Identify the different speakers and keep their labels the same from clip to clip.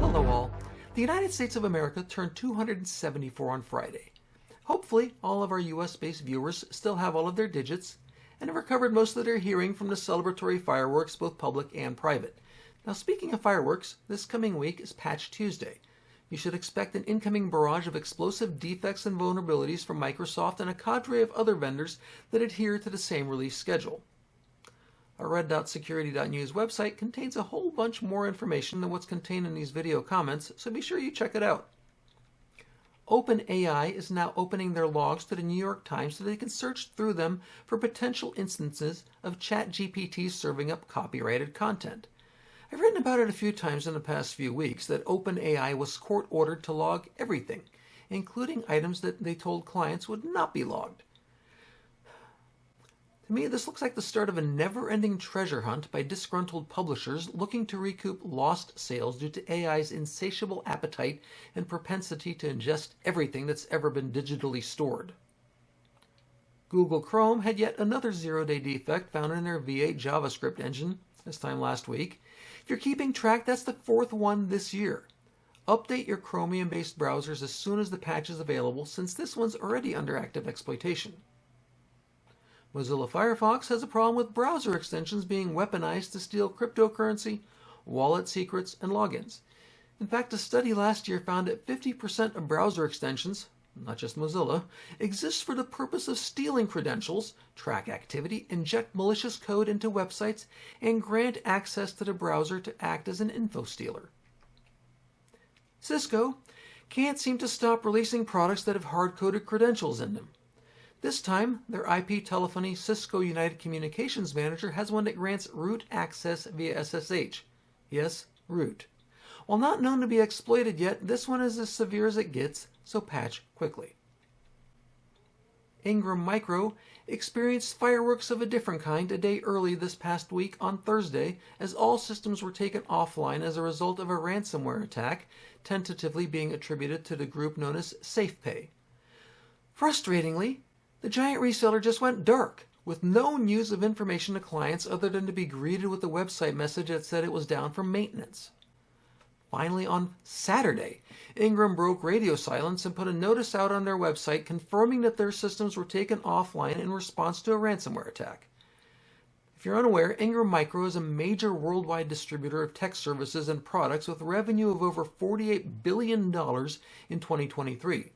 Speaker 1: Hello all. The United States of America turned 274 on Friday. Hopefully, all of our US-based viewers still have all of their digits and have recovered most of their hearing from the celebratory fireworks, both public and private. Now, speaking of fireworks, this coming week is Patch Tuesday. You should expect an incoming barrage of explosive defects and vulnerabilities from Microsoft and a cadre of other vendors that adhere to the same release schedule. Our RedDotSecurity.news website contains a whole bunch more information than what's contained in these video comments, so be sure you check it out. OpenAI is now opening their logs to the New York Times so they can search through them for potential instances of ChatGPT serving up copyrighted content. I've written about it a few times in the past few weeks that OpenAI was court-ordered to log everything, including items that they told clients would not be logged. To me, this looks like the start of a never-ending treasure hunt by disgruntled publishers looking to recoup lost sales due to AI's insatiable appetite and propensity to ingest everything that's ever been digitally stored. Google Chrome had yet another zero-day defect found in their V8 JavaScript engine this time last week. If you're keeping track, that's the fourth one this year. Update your Chromium-based browsers as soon as the patch is available, since this one's already under active exploitation. Mozilla Firefox has a problem with browser extensions being weaponized to steal cryptocurrency, wallet secrets, and logins. In fact, a study last year found that 50% of browser extensions, not just Mozilla, exist for the purpose of stealing credentials, track activity, inject malicious code into websites, and grant access to the browser to act as an info stealer. Cisco can't seem to stop releasing products that have hard-coded credentials in them. This time, their IP telephony Cisco United Communications Manager has one that grants root access via SSH. Yes, root. While not known to be exploited yet, this one is as severe as it gets, so patch quickly. Ingram Micro experienced fireworks of a different kind a day early this past week on Thursday, as all systems were taken offline as a result of a ransomware attack, tentatively being attributed to the group known as SafePay. Frustratingly, the giant reseller just went dark, with no news of information to clients other than to be greeted with a website message that said it was down for maintenance. Finally, on Saturday, Ingram broke radio silence and put a notice out on their website confirming that their systems were taken offline in response to a ransomware attack. If you're unaware, Ingram Micro is a major worldwide distributor of tech services and products with revenue of over $48 billion in 2023.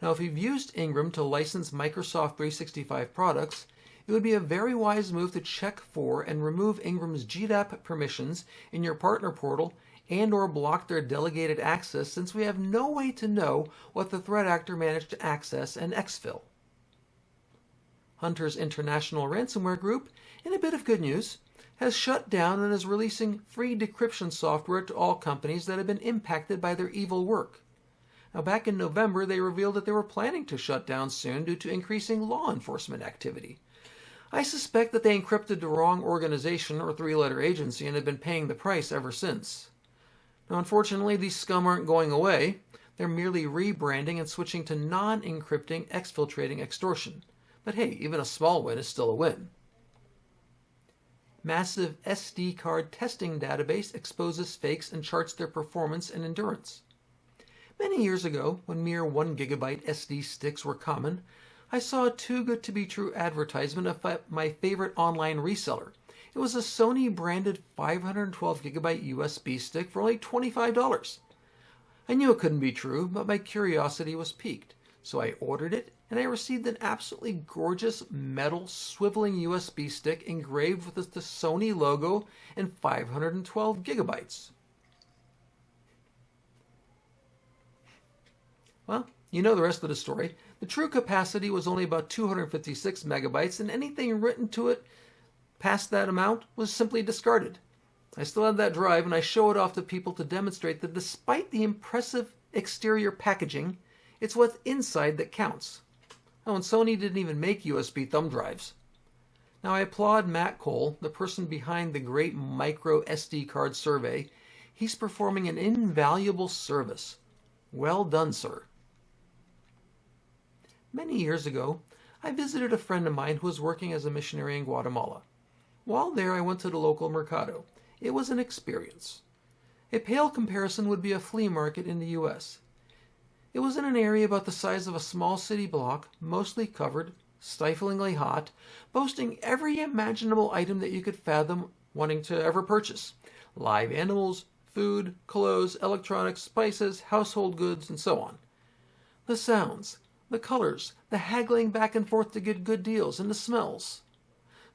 Speaker 1: Now, if you've used Ingram to license Microsoft 365 products, it would be a very wise move to check for and remove Ingram's GDAP permissions in your partner portal and/or block their delegated access, since we have no way to know what the threat actor managed to access and exfil. Hunter's International Ransomware Group, in a bit of good news, has shut down and is releasing free decryption software to all companies that have been impacted by their evil work. Now, back in November, they revealed that they were planning to shut down soon due to increasing law enforcement activity. I suspect that they encrypted the wrong organization or three-letter agency and have been paying the price ever since. Now, unfortunately, these scum aren't going away. They're merely rebranding and switching to non-encrypting, exfiltrating extortion. But hey, even a small win is still a win. Massive SD card testing database exposes fakes and charts their performance and endurance. Many years ago, when mere 1 gigabyte SD sticks were common, I saw a too-good-to-be-true advertisement of my favorite online reseller. It was a Sony-branded 512 gigabyte USB stick for only $25. I knew it couldn't be true, but my curiosity was piqued, so I ordered it, and I received an absolutely gorgeous metal swiveling USB stick engraved with the Sony logo and 512 gigabytes. Well, you know the rest of the story. The true capacity was only about 256 megabytes, and anything written to it past that amount was simply discarded. I still have that drive, and I show it off to people to demonstrate that despite the impressive exterior packaging, it's what's inside that counts. Oh, and Sony didn't even make USB thumb drives. Now, I applaud Matt Cole, the person behind the great micro SD card survey. He's performing an invaluable service. Well done, sir. Many years ago, I visited a friend of mine who was working as a missionary in Guatemala. While there, I went to the local mercado. It was an experience. A pale comparison would be a flea market in the U.S. It was in an area about the size of a small city block, mostly covered, stiflingly hot, boasting every imaginable item that you could fathom wanting to ever purchase. Live animals, food, clothes, electronics, spices, household goods, and so on. The sounds, the colors, the haggling back and forth to get good deals, and the smells.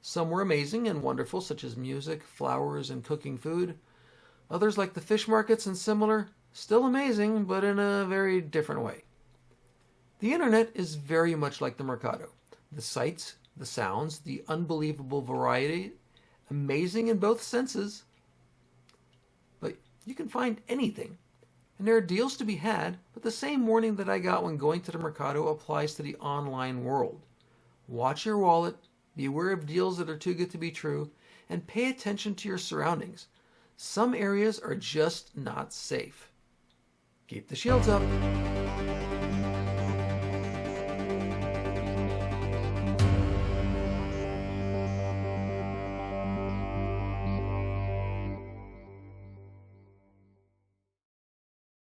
Speaker 1: Some were amazing and wonderful, such as music, flowers, and cooking food. Others, like the fish markets and similar, still amazing, but in a very different way. The internet is very much like the Mercado. The sights, the sounds, the unbelievable variety, amazing in both senses. But you can find anything. And there are deals to be had, but the same warning that I got when going to the Mercado applies to the online world. Watch your wallet, be aware of deals that are too good to be true, and pay attention to your surroundings. Some areas are just not safe. Keep the shields up.